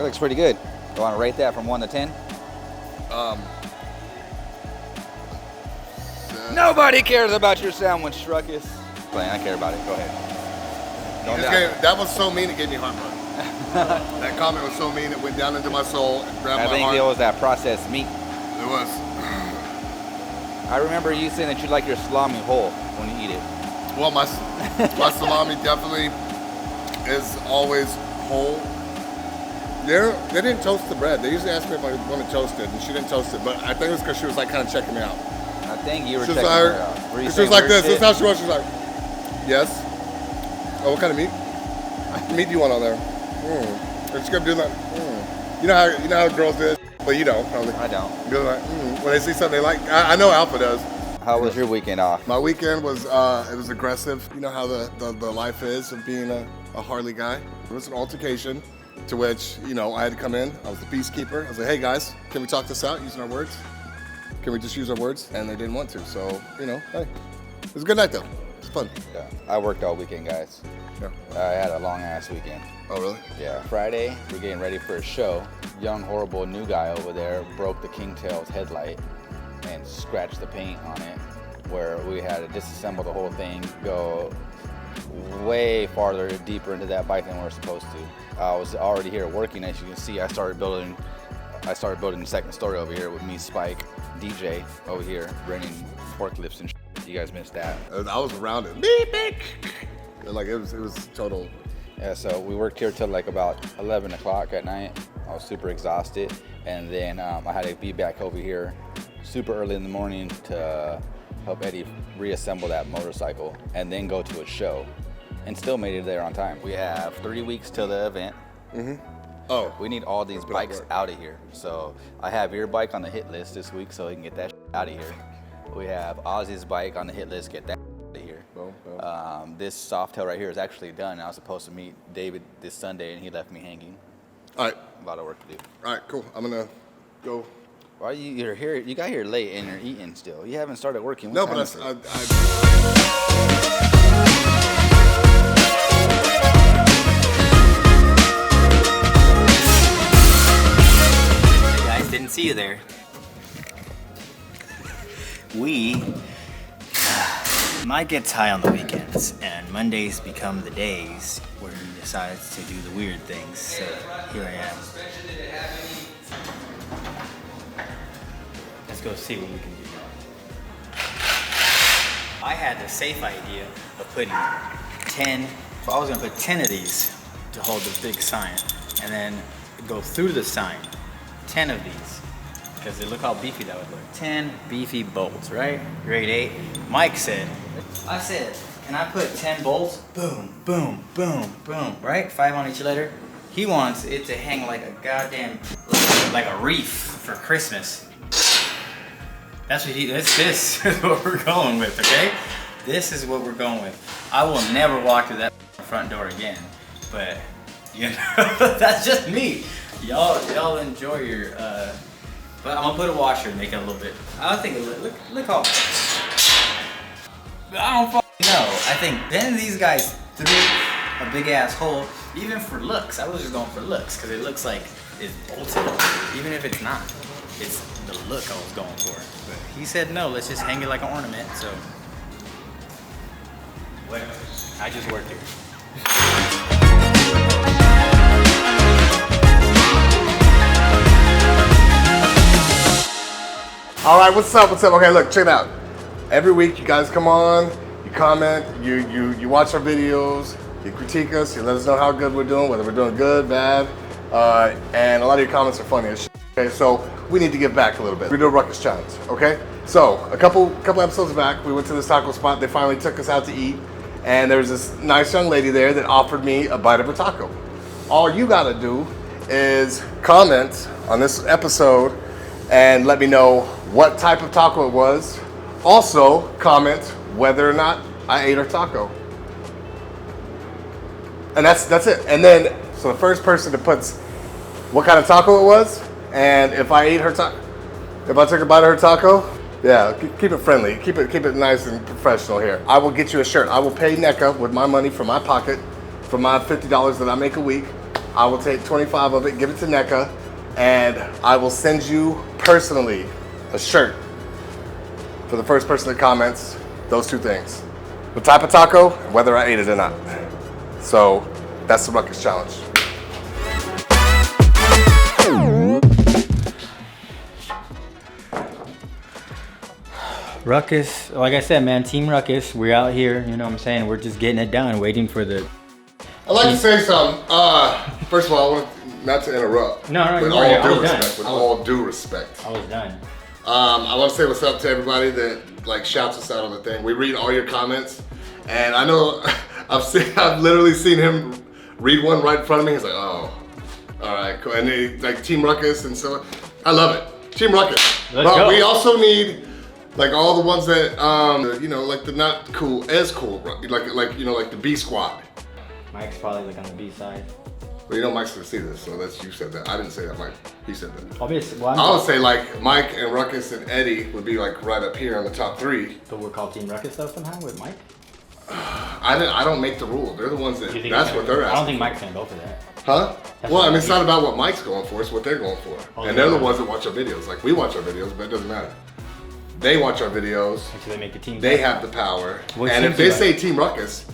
looks pretty good. You want to rate that from 1 to 10? Nobody cares about your sandwich, Ruckus. I care about it. Go ahead. That was so mean, it gave me heartburn. That comment was so mean, it went down into my soul and grabbed my heart. I think it was that processed meat. It was. I remember you saying that you like your salami whole when you eat it. Well, my salami definitely is always whole. They didn't toast the bread. They usually ask me if I want to toast it, and she didn't toast it. But I think it was because she was like kind of checking me out. I think you were checking her out. She was like this. This is how she was. She was like, yes. Oh, what kind of meat? Meat do you want on there? And she's gonna do that. You know how girls do it? Well, you don't probably. I don't. You're like, when they see something they like. I know Alpha does. How was your weekend off? My weekend was it was aggressive. You know how the life is of being a Harley guy. It was an altercation to which, you know, I had to come in. I was the peacekeeper. I was like, hey guys, can we talk this out using our words? Can we just use our words? And they didn't want to. So, you know, hey, it was a good night though. It was fun. Yeah, I worked all weekend, guys. Yeah. I had a long ass weekend. Oh, really? Yeah. Friday, we're getting ready for a show. Young, horrible new guy over there broke the Kingtail's headlight and scratched the paint on it, where we had to disassemble the whole thing, go way farther, deeper into that bike than we were supposed to. I was already here working. As you can see, I started building the second story over here with me, Spike, DJ over here, running forklifts and shit. You guys missed that. I was around it. Beep, beep. Like it was total. Yeah, so we worked here till like about 11 o'clock at night. I was super exhausted. And then I had to be back over here super early in the morning to help Eddie reassemble that motorcycle and then go to a show, and still made it there on time. We have 3 weeks till the event. Oh, we need all these bikes out of here. So I have your bike on the hit list this week so he can get that out of here. We have Ozzy's bike on the hit list, get that out of here. This Softail right here is actually done. I was supposed to meet David this Sunday and he left me hanging. All right. A lot of work to do. All right, cool. I'm gonna go. Why you're here? You got here late and you're eating still. You haven't started working. No, but Hey guys, didn't see you there. We Mike gets high on the weekends, and Mondays become the days where he decides to do the weird things. So here I am. Let's go see what we can do. I had the safe idea of putting 10, so I was gonna put 10 of these to hold this big sign, and then go through the sign, 10 of these, because look how beefy that would look. 10 beefy bolts, right? Grade 8. Mike said, I said, can I put 10 bolts? Boom, boom, boom, boom, right? 5 on each letter. He wants it to hang like a goddamn, like a wreath for Christmas. This is what we're going with, okay? This is what we're going with. I will never walk through that front door again, but you know, that's just me. Y'all enjoy your, but I'm gonna put a washer and make it a little bit, I think, look how, I don't fucking know. I think then these guys threw a big ass hole, even for looks. I was just going for looks, because it looks like it's bolted, even if it's not. It's the look I was going for. But he said no, let's just hang it like an ornament, so. Whatever, I just worked here. All right, what's up? Okay, look, check it out. Every week you guys come on, you comment, you watch our videos, you critique us, you let us know how good we're doing, whether we're doing good, bad, and a lot of your comments are funny as shit. Okay, so we need to give back a little bit. We do a Ruckus challenge, okay? So a couple episodes back, we went to this taco spot. They finally took us out to eat, and there was this nice young lady there that offered me a bite of her taco. All you gotta do is comment on this episode and let me know what type of taco it was. Also, comment whether or not I ate her taco. And that's it. And then, so the first person that puts what kind of taco it was, and if I ate her taco, if I took a bite of her taco, yeah, keep it friendly. Keep it nice and professional here. I will get you a shirt. I will pay NECA with my money from my pocket, from my $50 that I make a week. I will take 25 of it, give it to NECA, and I will send you personally a shirt for the first person that comments those two things. The type of taco, and whether I ate it or not. So that's the Ruckus challenge. Ruckus, like I said, man, Team Ruckus, we're out here, you know what I'm saying? We're just getting it done, waiting for the... I'd like to say something. First of all, I want not to interrupt. No, with no, all I due was respect. done. With all due respect. I was done. I want to say what's up to everybody that like shouts us out on the thing. We read all your comments, and I know I've literally seen him read one right in front of me. He's like, oh, all right, cool. And they like Team Ruckus and so I love it. Team Ruckus. Let's but go. we also need like all the ones that you know, like the not cool as cool, like you know, like the B squad. Mike's probably like on the B side. Well, you know Mike's gonna see this, so that's you said that. I didn't say that, Mike. He said that. Obviously, well, I would say like Mike and Ruckus and Eddie would be like right up here in the top 3. So we're called Team Ruckus though somehow with Mike? I don't make the rule. They're the ones that, that's what they're asking. I don't think Mike's gonna go for that. Huh? That's Well, I what mean, it's not about what Mike's going for, it's what they're going for. Oh, and they're the yeah. ones that watch our videos. Like, we watch our videos, but it doesn't matter. They watch our videos. So they make the team. They have the power. What and team if do they you say like? Team Ruckus,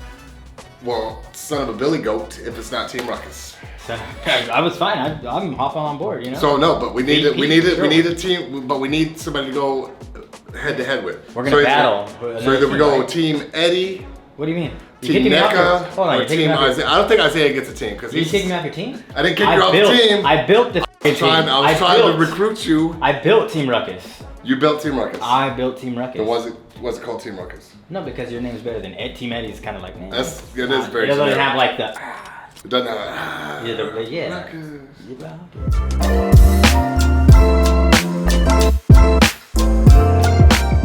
well, son of a billy goat if it's not Team Ruckus. So, I was fine. I'm hopping on board, you know? So no, but we need Beat- we need beat we need a team, but we need somebody to go head to head with. We're gonna battle with So either we another go team, right? Team Eddie, What do you mean? You Team kicking me off your- NECA, Hold on, or you're kicking Team me off your- Isaiah. I don't think Isaiah gets a team because You he's. kicking me off your team? I didn't kick you off the team. I built the team. I was trying to recruit you. I built Team Ruckus. You built Team Ruckus. I built Team Ruckus. But was it called Team Ruckus? No, because your name's better than Ed. Team Eddie's kind of like, man. It is very It doesn't generic. have like the. It doesn't have. Yeah. Ruckus.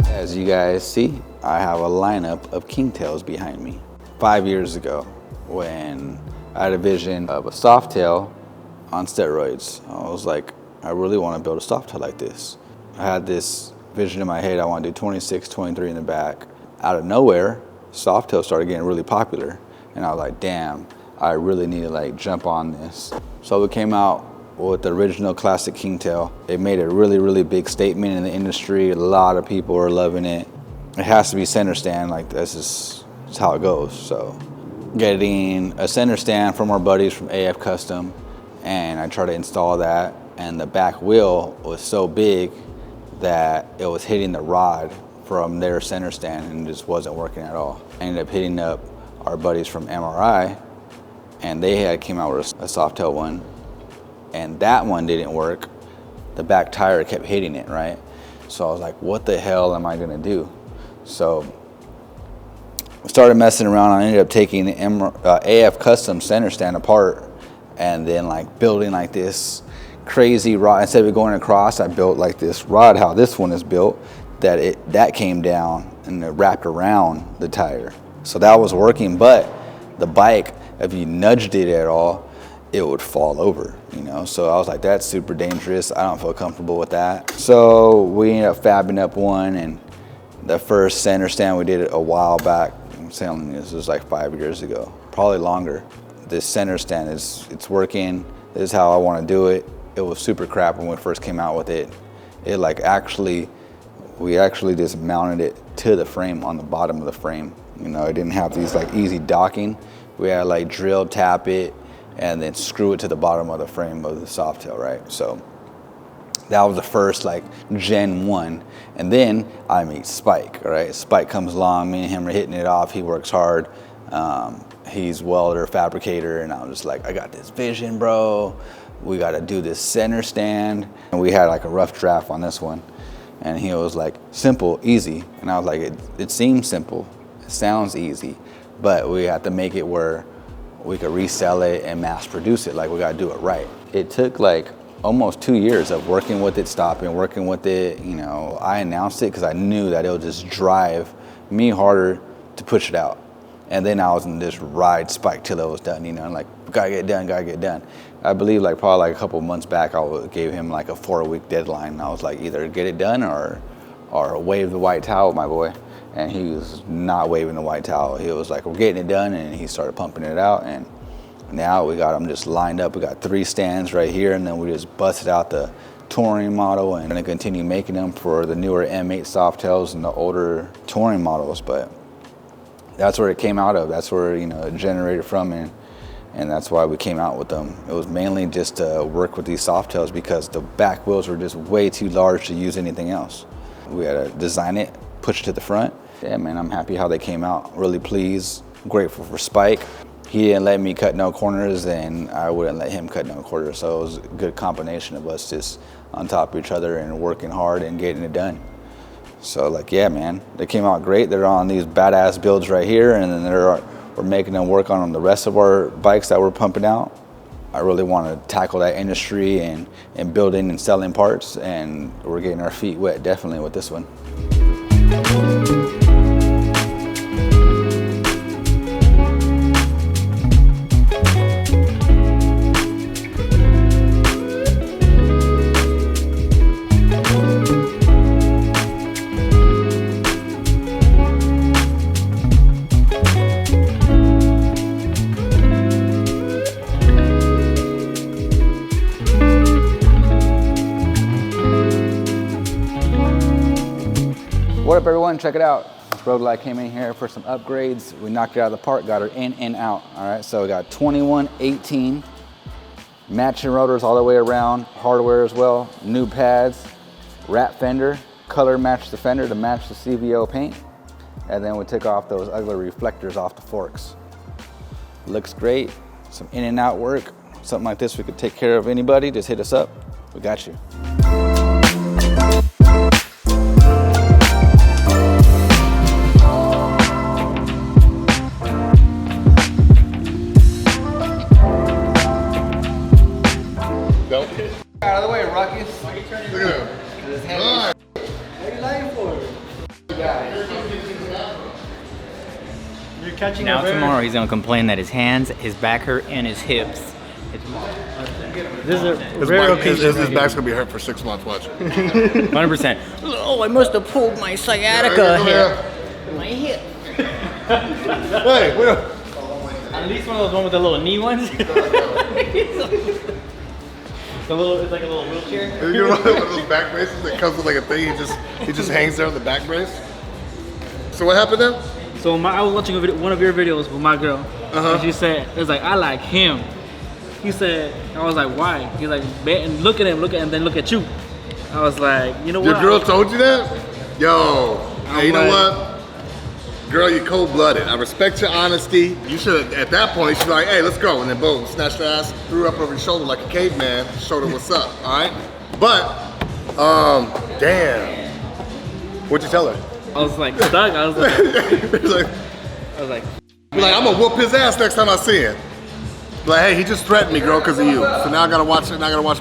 As you guys see, I have a lineup of Kingtails behind me. 5 years ago, when I had a vision of a softail on steroids, I was like, I really want to build a softail like this. I had this vision in my head, I want to do 26, 23 in the back. Out of nowhere, softail started getting really popular. And I was like, damn, I really need to like jump on this. So we came out with the original classic Kingtail. It made a really, really big statement in the industry. A lot of people are loving it. It has to be center stand, like that's how it goes. So getting a center stand from our buddies from AF Custom, and I tried to install that, and the back wheel was so big that it was hitting the rod from their center stand and just wasn't working at all. I ended up hitting up our buddies from MRI, and they had came out with a softail one, and that one didn't work. The back tire kept hitting it, right? So I was like, what the hell am I gonna do? So I started messing around. I ended up taking the AF Custom center stand apart and then like building like this crazy rod. Instead of going across, I built like this rod, how this one is built, that came down and it wrapped around the tire. So that was working, but the bike, if you nudged it at all, it would fall over, you know? So I was like, that's super dangerous. I don't feel comfortable with that. So we ended up fabbing up one, and the first center stand we did it a while back. I'm saying this was like 5 years ago, probably longer. This center stand it's working. This is how I want to do it. It was super crap when we first came out with it. It like we actually just mounted it to the frame on the bottom of the frame. You know, it didn't have these like easy docking. We had like drill tap it and then screw it to the bottom of the frame of the softail, right? So that was the first like Gen 1. And then I meet Spike, right? Spike comes along, me and him are hitting it off. He works hard. He's welder, fabricator, and I was just like, I got this vision, bro. We got to do this center stand. And we had like a rough draft on this one. And he was like, simple, easy. And I was like, it seems simple. It sounds easy. But we have to make it where we could resell it and mass produce it. Like, we got to do it right. It took like almost 2 years of working with it, stopping, working with it. You know, I announced it because I knew that it would just drive me harder to push it out. And then I was in this ride Spike till it was done, you know, like, gotta get done, gotta get done. I believe like probably like a couple months back, I gave him like a 4-week deadline. I was like, either get it done or wave the white towel, my boy. And he was not waving the white towel. He was like, we're getting it done. And he started pumping it out. And Now we got them just lined up. We got 3 stands right here, and then we just busted out the touring model and gonna continue making them for the newer M8 Softails and the older touring models. But that's where it came out of. That's where, you know, it generated from, and that's why we came out with them. It was mainly just to work with these Softails because the back wheels were just way too large to use anything else. We had to design it, push it to the front. Yeah, man, I'm happy how they came out. Really pleased, grateful for Spike. He didn't let me cut no corners, and I wouldn't let him cut no corners. So it was a good combination of us just on top of each other and working hard and getting it done. So like, yeah, man, they came out great. They're on these badass builds right here, and then we're making them work on the rest of our bikes that we're pumping out. I really want to tackle that industry and building and selling parts, and we're getting our feet wet definitely with this one. What up, everyone? Check it out. Road Light came in here for some upgrades. We knocked it out of the park, got her in and out. All right, so we got 2118 matching rotors all the way around, hardware as well, new pads, wrap fender, color match the fender to match the CVO paint, and then we took off those ugly reflectors off the forks. Looks great. Some in and out work. Something like this we could take care of anybody. Just hit us up. We got you. Out of the way, Ruckus. Why are you turning around? Because it's heavy. What are you lying for? You're catching now tomorrow he's gonna complain that his hands, his back hurt, and his hips. His back's gonna be hurt for 6 months. Watch. 100%. Oh, I must have pulled my sciatica hip. My hip. Hey, wait up. At least one of those ones with the little knee ones. It's like a little wheelchair. You know one of those back braces that comes with like a thing, he just hangs there on the back brace? So what happened then? So I was watching one of your videos with my girl, and she said, it was like, I like him. He said, I was like, why? He's like, look at him, and then look at you. I was like, you know what? Your girl told you that? Yo, hey, you know what? Girl, you're cold-blooded. I respect your honesty. You should, at that point, you should be like, hey, let's go. And then boom, snatched her ass, threw her up over your shoulder like a caveman, showed her what's up, all right? But, damn. What'd you tell her? I was like stuck. I was like, you're like, I'm gonna whoop his ass next time I see him. Like, hey, he just threatened me, girl, because of you. So now I gotta watch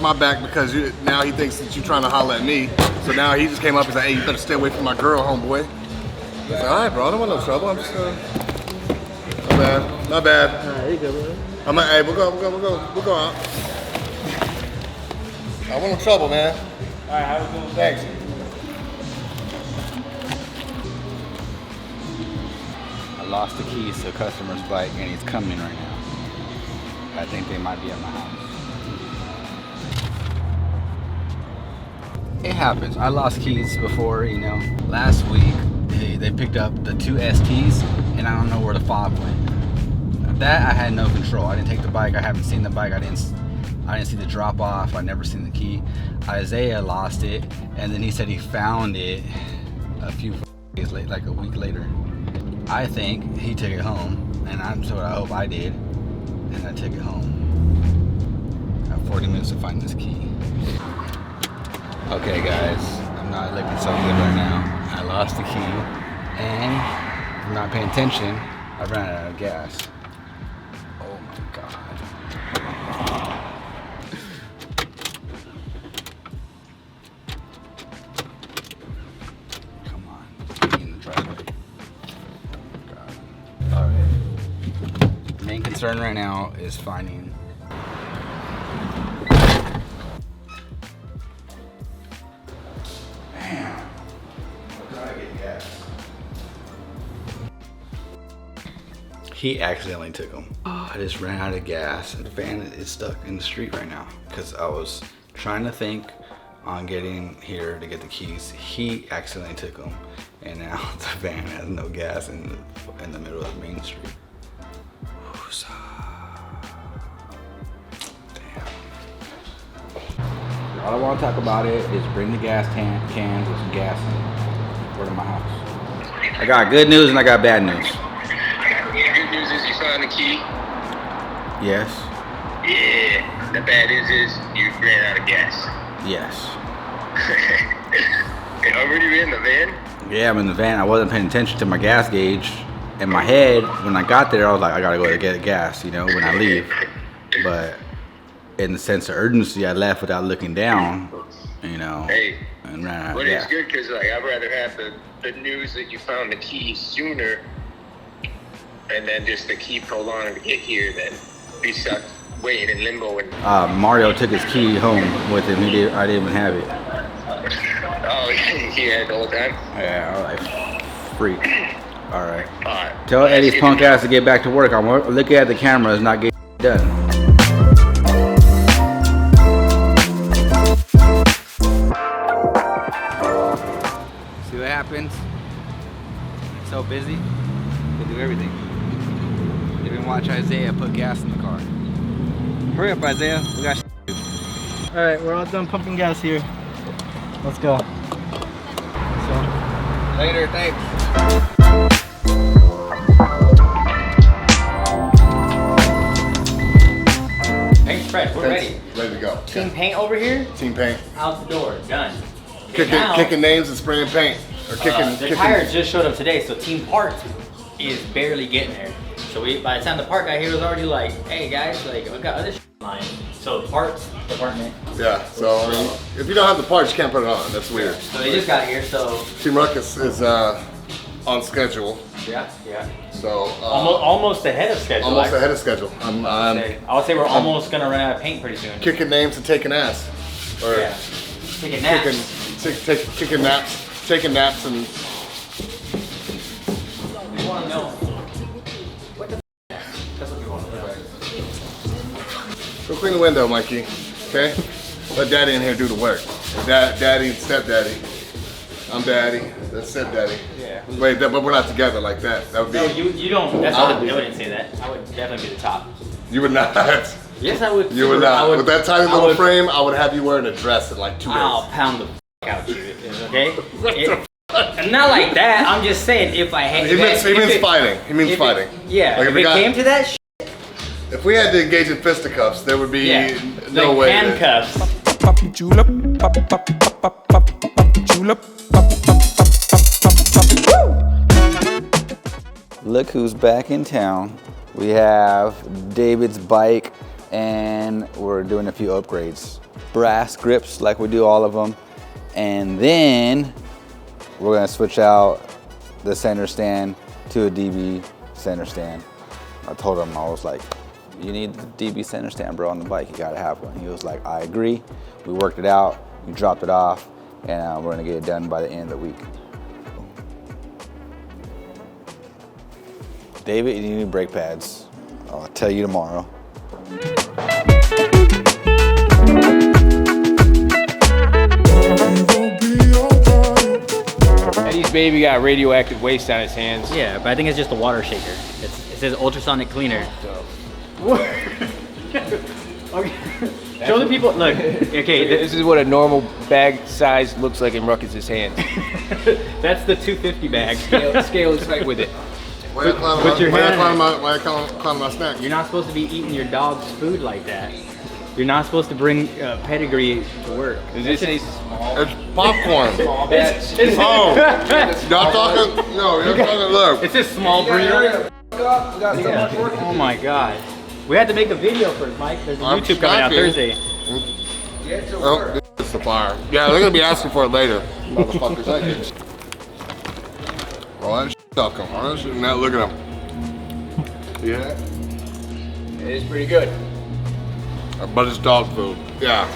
my back because now he thinks that you're trying to holler at me. So now he just came up and said, hey, you better stay away from my girl, homeboy. I was like, all right, bro, I don't want no trouble. I'm just my bad. all right, you go, bro. I'm like, hey, we'll go out. I want no trouble, man. All right, have a good one. Thanks. I lost the keys to a customer's bike, and he's coming right now. I think they might be at my house. It happens. I lost keys before, you know. Last week, they picked up the 2 STs, and I don't know where the fob went. That I had no control. I didn't take the bike. I haven't seen the bike. I didn't see the drop off. I never seen the key. Isaiah lost it, and then he said he found it a few days late, like a week later. I think he took it home, and I hope I did, and I took it home. I have 40 minutes to find this key. Okay, guys, I'm not looking so good right now. I lost the key, and if I'm not paying attention, I ran out of gas. Oh my God. Come on, get in the driveway. God. All right. Main concern right now is finding. He accidentally took them. I just ran out of gas and the van is stuck in the street right now because I was trying to think on getting here to get the keys. He accidentally took them and now the van has no gas in the middle of the main street. Damn. All I want to talk about it is bring the gas cans with some gas in it. Word to my house. I got good news and I got bad news. Good news is you found the key. Yes. Yeah. The bad news is you ran out of gas. Yes. You already in the van? Yeah, I'm in the van. I wasn't paying attention to my gas gauge. In my head, when I got there, I was like, I gotta go to get gas, you know, when I leave. But in the sense of urgency, I left without looking down, you know, Hey, and ran out of but gas. it's good because like I'd rather have the news that you found the key sooner, and then just the key prolonged to get here than be stuck waiting in limbo. And Mario took his key home with him. I didn't even have it. oh, he had the whole time. Yeah, I was like, freak. All right. Alright. Tell Eddie's punk ass to get back to work. I'm looking at the cameras, not getting done. See what happens? So busy, they do everything. Even watch Isaiah put gas in the car. Hurry up, Isaiah. We got shit to do. All right, we're all done pumping gas here. Let's go. So, Later, thanks. Thanks, Fred. We're ready. Ready to go. Team paint over here. Team paint. Out the door. Done. Okay, now, Kicking names and spraying paint. Or the tire just showed up today, so team parts is barely getting there. So by the time the part guy here was already like, hey guys, like we got other shit in line. So parts department. Yeah, so I mean, if you don't have the parts, you can't put it on. That's weird. So they just got here, so Team Ruckus is on schedule. yeah. So Almost ahead of schedule. almost ahead of schedule. I would say we're almost gonna run out of paint pretty soon. Kicking names and taking ass. Or Yeah. Taking naps. kicking naps and We wanna know. What the That's what we want to know. go clean the window, Mikey. Okay? Let Daddy in here do the work. Daddy and stepdaddy. I'm Daddy. That's stepdaddy. Yeah. Wait, but we're not together like that. That would be. No, you don't. That's I I would- wouldn't say that. I would definitely be the top. You would not. Yes, I would. You would I not. would- With that tiny I little would- frame, I would have you wearing a dress in like 2 days. I'll pound the out you. Okay. Not like that. I'm just saying if I had. He means fighting. He means if it- fighting. Yeah. Like if it came to that. if we had to engage in fisticuffs, there would be Yeah. no like way. handcuffs. Pop your julep, pop your julep, Look who's back in town. We have David's bike and we're doing a few upgrades. Brass grips like we do all of them. And then we're gonna switch out the center stand to a DB center stand. I told him, I was like, you need the DB center stand, bro, on the bike. You gotta have one. He was like, I agree. We worked it out, we dropped it off, and we're gonna get it done by the end of the week. David, you need brake pads. I'll tell you tomorrow. Eddie's baby got radioactive waste on his hands. Yeah, but I think it's just a water shaker. It says ultrasonic cleaner. Okay. Show the people. Look. Okay. This is what a normal bag size looks like in Ruckus's hands. That's the 250 bag. Scale is right with it. Why are you Put your hand in it. Why are you climbing my snack? You're not supposed to be eating your dog's food like that. You're not supposed to bring pedigree to work. Does this say small? It's popcorn. It's Oh, y'all talking? No, you're talking. Look. It's a small breeder. Oh my god. We had to make a video first, Mike. There's a I'm YouTube coming out snacking. Thursday. Oh, this is the fire. Yeah, they're gonna be asking for it later. Motherfuckers, I did. Oh, that shit stuck them. Oh, that shit, now look at them. Yeah, It is pretty good. but it's dog food. Yeah.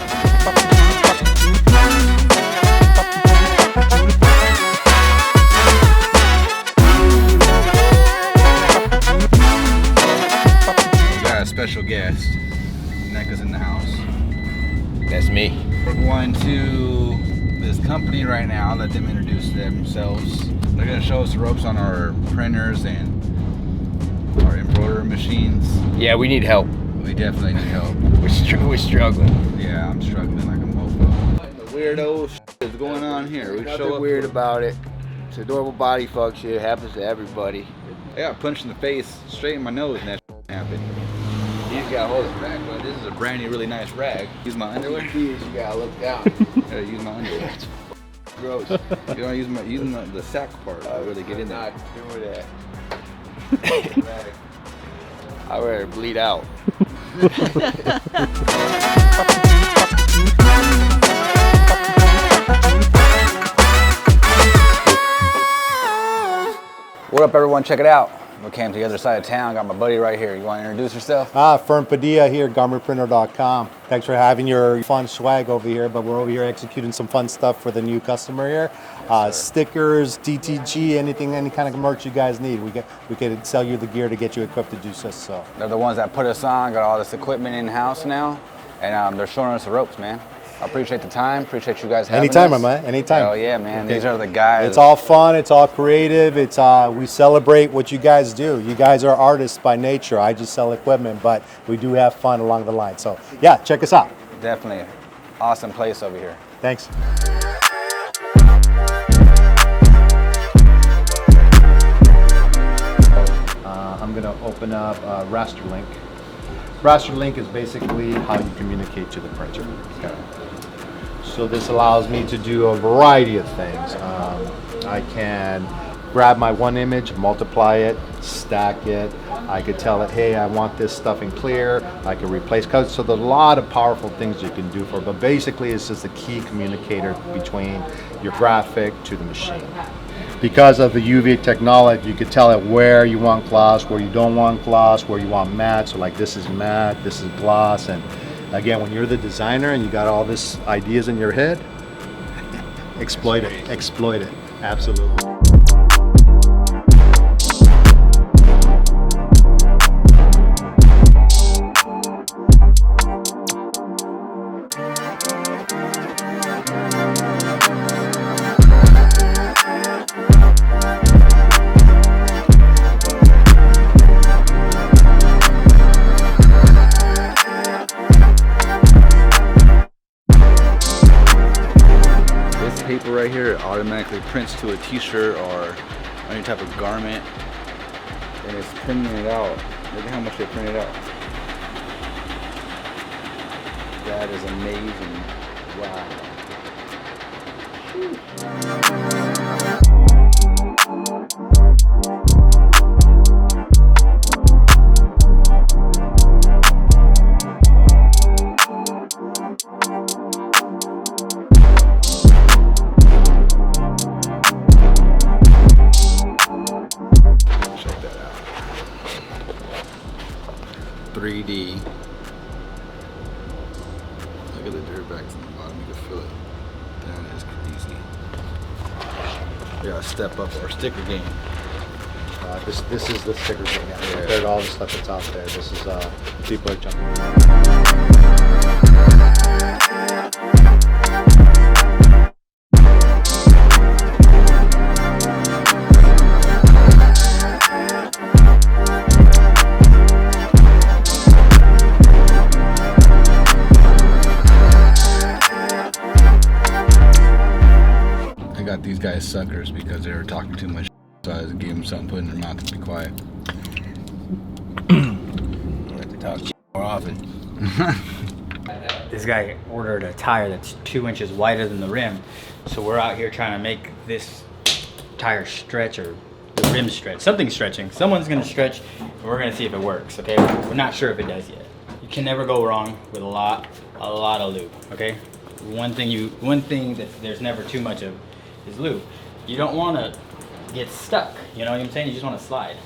company right now. I'll let them introduce themselves. They're gonna show us the ropes on our printers and our embroidery machines. Yeah, we need help. We definitely need help. We're struggling. Yeah, I'm struggling like a mofo. What the weirdo is going on here? We show Nothing up weird about it. It's a normal body function. It happens to everybody. I got punched in the face, straight in my nose, and that happened. You just gotta hold it back. But this is a brand new, really nice rag. Use my underwear. You gotta look down. I gotta use my underwear. Gross. You wanna use the sack part to really get in there. Not doing that. I'd rather bleed out. What up, everyone? Check it out. We came to the other side of town. Got my buddy right here. You want to introduce yourself? Fern Padilla here, garmentprinter.com. Thanks for having your fun swag over here, but we're over here executing some fun stuff for the new customer here. Stickers, DTG, anything, any kind of merch you guys need. We can sell you the gear to get you equipped to do so. They're the ones that put us on. Got all this equipment in house now, and they're showing us the ropes, man. I appreciate the time. Appreciate you guys having Anytime, us. my man. Anytime. Oh yeah, man. Okay. These are the guys. It's all fun. It's all creative. It's we celebrate what you guys do. You guys are artists by nature. I just sell equipment, but we do have fun along the line. So yeah, check us out. Definitely awesome place over here. Thanks. I'm gonna open up Raster Link. Raster Link is basically how you communicate to the printer. Okay. So this allows me to do a variety of things. I can grab my one image, multiply it, stack it. I could tell it, hey, I want this stuff in clear. I can replace colors. So there's a lot of powerful things you can do for it. But basically, it's just a key communicator between your graphic to the machine. Because of the UV technology, you could tell it where you want gloss, where you don't want gloss, where you want matte. So like this is matte, this is gloss. And again, when you're the designer and you got all this ideas in your head, exploit it, absolutely. Paper right here, it automatically prints to a t-shirt or any type of garment, and it's printing it out. Look at how much they printed out. That is amazing. Wow. Check that out. 3D. Look at the dirtbags on the bottom. You can feel it. That is crazy. We gotta step up our sticker game. This is the sticker thing. Compared to all the stuff that's out there, this is people are jumping. I got these guys suckers because they were talking too much, so I gave them something to put in their mouth to be quiet. I have to talk more often. This guy ordered a tire that's 2 inches wider than the rim, so we're out here trying to make this tire stretch, or the rim stretch. Something's stretching. Someone's gonna stretch, and we're gonna see if it works. Okay, we're not sure if it does yet. You can never go wrong with a lot of lube. Okay, one thing that there's never too much of is lube. You don't want to get stuck. You know what I'm saying? You just want to slide.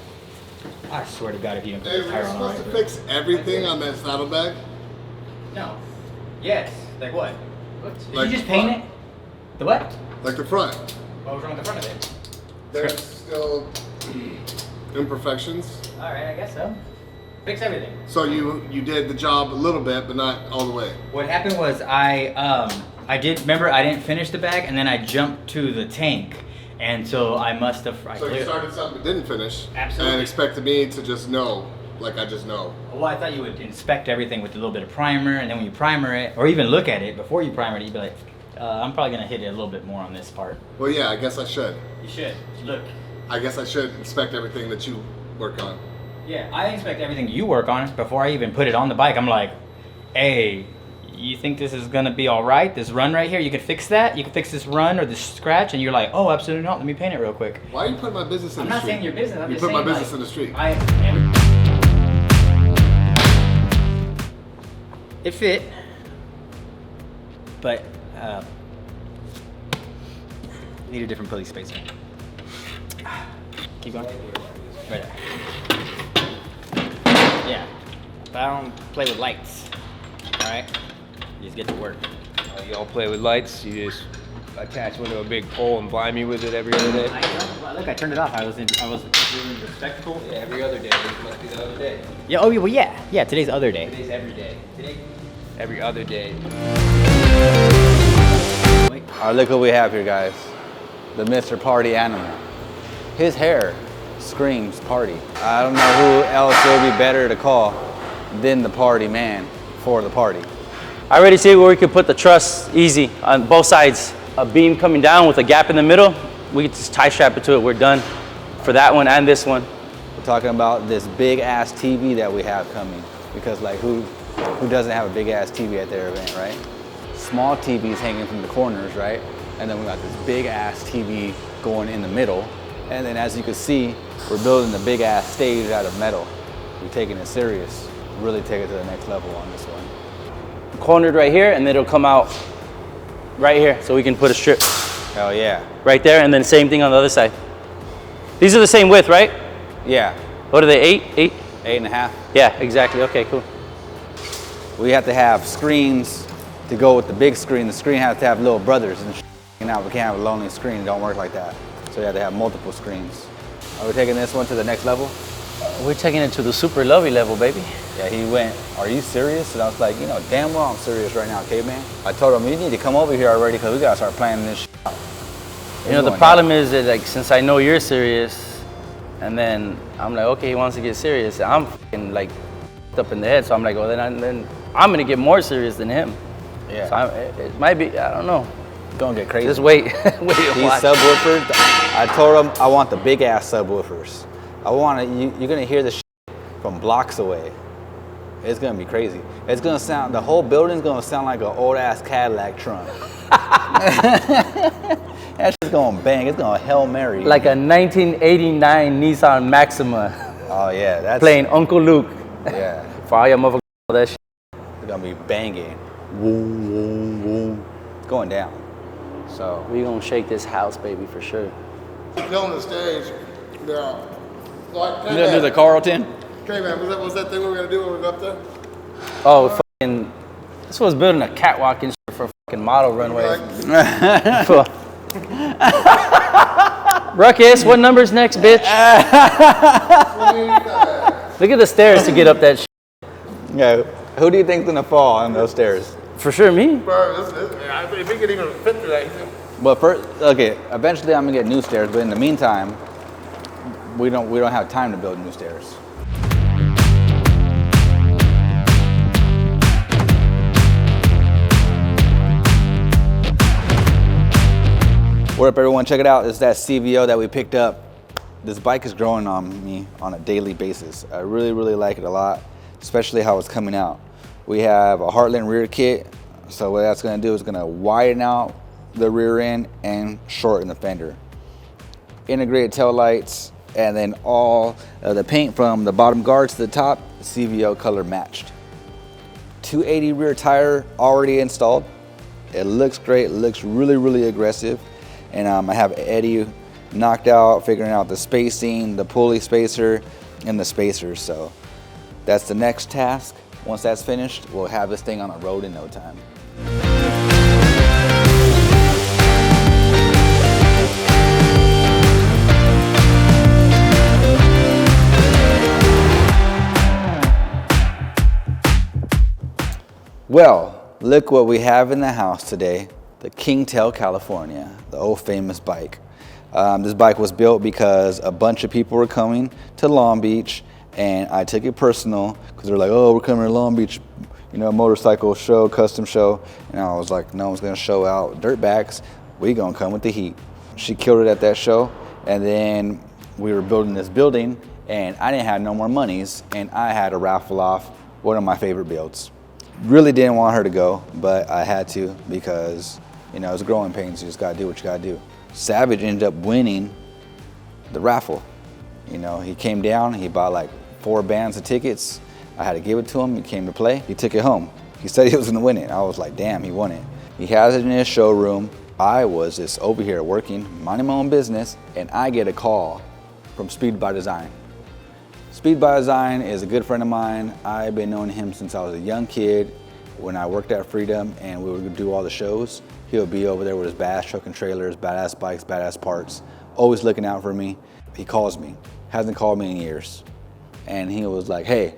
I swear to God, if you don't put Hey, the we're tire on supposed right. to fix everything on that saddlebag? No. Yes. Like what? Did Like you just paint front. it? The what? Like the front. What was wrong with the front of it? There's still imperfections. All right, I guess so. Fix everything. So you did the job a little bit, but not all the way. What happened was I I did. Remember, I didn't finish the bag, and then I jumped to the tank, and so I must have. So you started something but didn't finish, Absolutely. and expected me to just know, like I just know. Well, I thought you would inspect everything with a little bit of primer, and then when you primer it, or even look at it before you primer it, you'd be like, I'm probably gonna hit it a little bit more on this part. Well, yeah, I guess I should. You should look. I guess I should inspect everything that you work on. Yeah, I inspect everything you work on before I even put it on the bike. I'm like, hey, you think this is gonna be all right? This run right here, you could fix that? You could fix this run or this scratch? And you're like, oh, absolutely not. Let me paint it real quick. Why are you putting my business in I'm the not street? saying your business. I'm You just put my saying, business like, in the street. It fit, but need a different pulley spacer. Keep going. Right there. Yeah, but I don't play with lights. All right, you just get to work. Y'all play with lights? You just attach one to a big pole and blind me with it every other day? Look, I turned it off. I was doing the spectacle. Yeah, every other day. It must be the other day. Yeah. Oh, well, yeah. Today's other day. Today's every day. Today, every other day. All right, look what we have here, guys. The Mr. Party Animal. His hair screams party. I don't know who else it would be better to call than the party man for the party. I already see where we could put the truss easy on both sides. A beam coming down with a gap in the middle, we could just tie strap it to it. We're done for that one and this one. We're talking about this big ass TV that we have coming, because like who doesn't have a big ass TV at their event, right? Small TVs hanging from the corners, right? And then we got this big ass TV going in the middle. And then as you can see, we're building the big ass stage out of metal. We're taking it serious, really take it to the next level on this one. Cornered right here, and then it'll come out right here, so we can put a strip Hell yeah. right there, and then same thing on the other side. These are the same width, right? Yeah, What are they, 8? 8.5. Yeah, exactly, okay, cool. We have to have screens to go with the big screen. The screen has to have little brothers and now we can't have a lonely screen. It don't work like that. So we have to have multiple screens. Are we taking this one to the next level? We're taking it to the super lovely level, baby. Yeah, he went, are you serious? And I was like, you know, damn well I'm serious right now, caveman. I told him, you need to come over here already because we gotta start planning this out. You know, the problem is that, like, since I know you're serious, and then I'm like, okay, he wants to get serious. I'm fucking like up in the head, so I'm like, well, then I'm gonna get more serious than him. Yeah. So it might be, I don't know. It's gonna get crazy. Just wait, wait and These watch. subwoofers, I told him I want the big ass subwoofers. I want to, you're gonna hear this from blocks away. It's gonna be crazy. It's gonna sound, the whole building's gonna sound like an old ass Cadillac trunk. That's just gonna bang, it's gonna Hail Mary. Like a 1989 Nissan Maxima Oh yeah, that's playing Uncle Luke. Yeah, For all your motherfuckers, that shit. it's gonna be banging. Boom, boom, boom. It's going down. So We gonna shake this house, baby, for sure. Filming the stage. Yeah. Like, you gonna do the Carlton? Okay, man, was that thing we were gonna do when we were up there? Oh, fucking, this was building a catwalk and shit for fucking model runways. Ruckus, what number's next, bitch? Look at the stairs to get up that shit. Yeah. Who do you think's gonna fall on those stairs? For sure, me. Bro, if we could even fit through that. But first, okay, eventually I'm gonna get new stairs, but in the meantime, we don't have time to build new stairs. What up, everyone? Check it out. It's that CVO that we picked up. This bike is growing on me on a daily basis. I really, really like it a lot, especially how it's coming out. We have a Heartland rear kit, so what that's gonna do is gonna widen out the rear end and shorten the fender. Integrated tail lights, and then all the paint from the bottom guard to the top, CVO color matched. 280 rear tire already installed. It looks great, it looks really, really aggressive. And I have Eddie knocked out, figuring out the spacing, the pulley spacer, and the spacers. So that's the next task. Once that's finished, we'll have this thing on the road in no time. Well, look what we have in the house today, the Kingtail California, the old famous bike. This bike was built because a bunch of people were coming to Long Beach, and I took it personal because they're like, oh, we're coming to Long Beach, you know, motorcycle show, custom show. And I was like, no one's gonna show out Dirtbags. We gonna come with the heat. She killed it at that show, and then we were building this building, and I didn't have no more monies, and I had to raffle off one of my favorite builds. Really didn't want her to go, but I had to because, you know, it's growing pains. You just gotta do what you gotta do. Savage ended up winning the raffle. You know, he came down, he bought like 4 bands of tickets. I had to give it to him. He came to play. He took it home. He said he was gonna win it. I was like, damn, he won it. He has it in his showroom. I was just over here working, minding my own business, and I get a call from Speed by Design. Speed by Design is a good friend of mine. I've been knowing him since I was a young kid. When I worked at Freedom and we would do all the shows, he would be over there with his badass truck and trailers, badass bikes, badass parts, always looking out for me. He calls me, hasn't called me in years. And he was like, hey,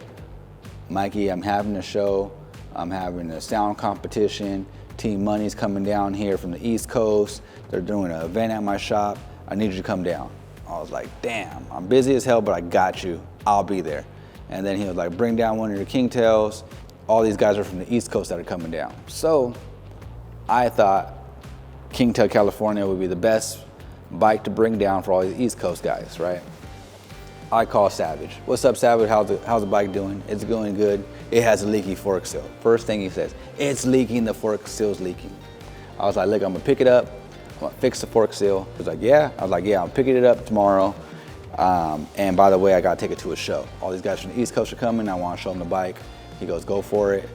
Mikey, I'm having a show. I'm having a sound competition. Team Money's coming down here from the East Coast. They're doing an event at my shop. I need you to come down. I was like, damn, I'm busy as hell, but I got you. I'll be there. And then he was like, bring down one of your Kingtails. All these guys are from the East Coast that are coming down. So I thought Kingtail California would be the best bike to bring down for all these East Coast guys, right? I call Savage. What's up, Savage? How's the bike doing? It's going good. It has a leaky fork seal. First thing he says, it's leaking, the fork seal's leaking. I was like, look, I'm gonna pick it up. I'm gonna fix the fork seal. He was like, yeah? I was like, yeah, I'm picking it up tomorrow. And by the way, I gotta take it to a show. All these guys from the East Coast are coming. I wanna show them the bike. He goes, go for it.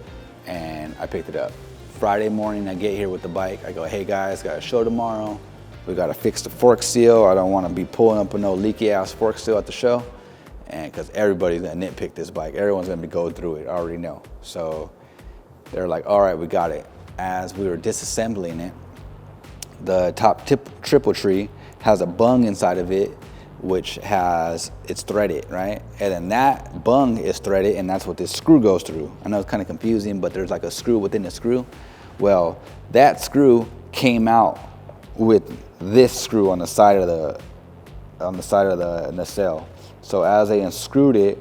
And I picked it up. Friday morning, I get here with the bike. I go, hey guys, got a show tomorrow. We gotta fix the fork seal. I don't wanna be pulling up with no leaky ass fork seal at the show. And cause everybody's gonna nitpick this bike. Everyone's gonna be going through it, I already know. So they're like, all right, we got it. As we were disassembling it, the top triple tree has a bung inside of it, which it's threaded, right? And then that bung is threaded, and that's what this screw goes through. I know it's kind of confusing, but there's like a screw within the screw. Well, that screw came out with this screw on the side of the nacelle. So as they unscrewed it,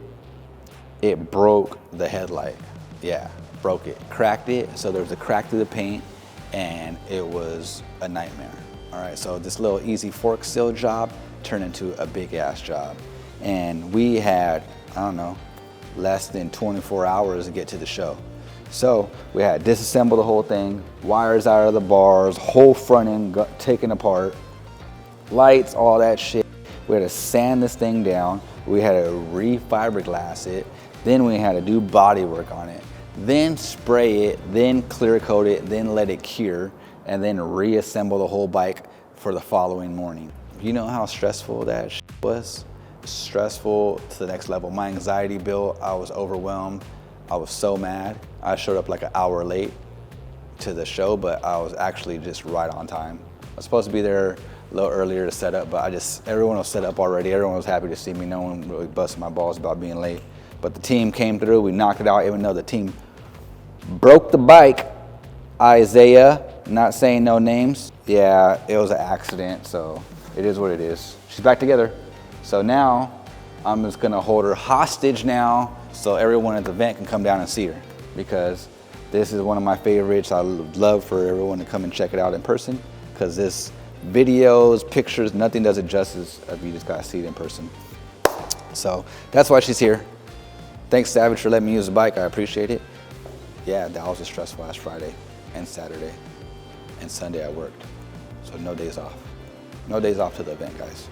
it broke the headlight. Yeah, broke it, cracked it. So there was a crack through the paint, and it was a nightmare. All right, so this little easy fork seal job turned into a big ass job. And we had, I don't know, less than 24 hours to get to the show. So we had to disassemble the whole thing, wires out of the bars, whole front end got taken apart, lights, all that shit. We had to sand this thing down. We had to re-fiberglass it. Then we had to do body work on it. Then spray it, then clear coat it, then let it cure, and then reassemble the whole bike for the following morning. You know how stressful that shit was? Stressful to the next level. My anxiety built, I was overwhelmed. I was so mad. I showed up like an hour late to the show, but I was actually just right on time. I was supposed to be there a little earlier to set up, but everyone was set up already. Everyone was happy to see me. No one really busted my balls about being late. But the team came through, we knocked it out, even though the team broke the bike. Isaiah, not saying no names. Yeah, it was an accident, so it is what it is. She's back together. So now, I'm just gonna hold her hostage now so everyone at the event can come down and see her, because this is one of my favorites. I would love for everyone to come and check it out in person, because this videos, pictures, nothing does it justice if you just gotta see it in person. So that's why she's here. Thanks, Savage, for letting me use the bike. I appreciate it. Yeah, that was a stressful last Friday and Saturday and Sunday I worked. So no days off. No days off to the event, guys.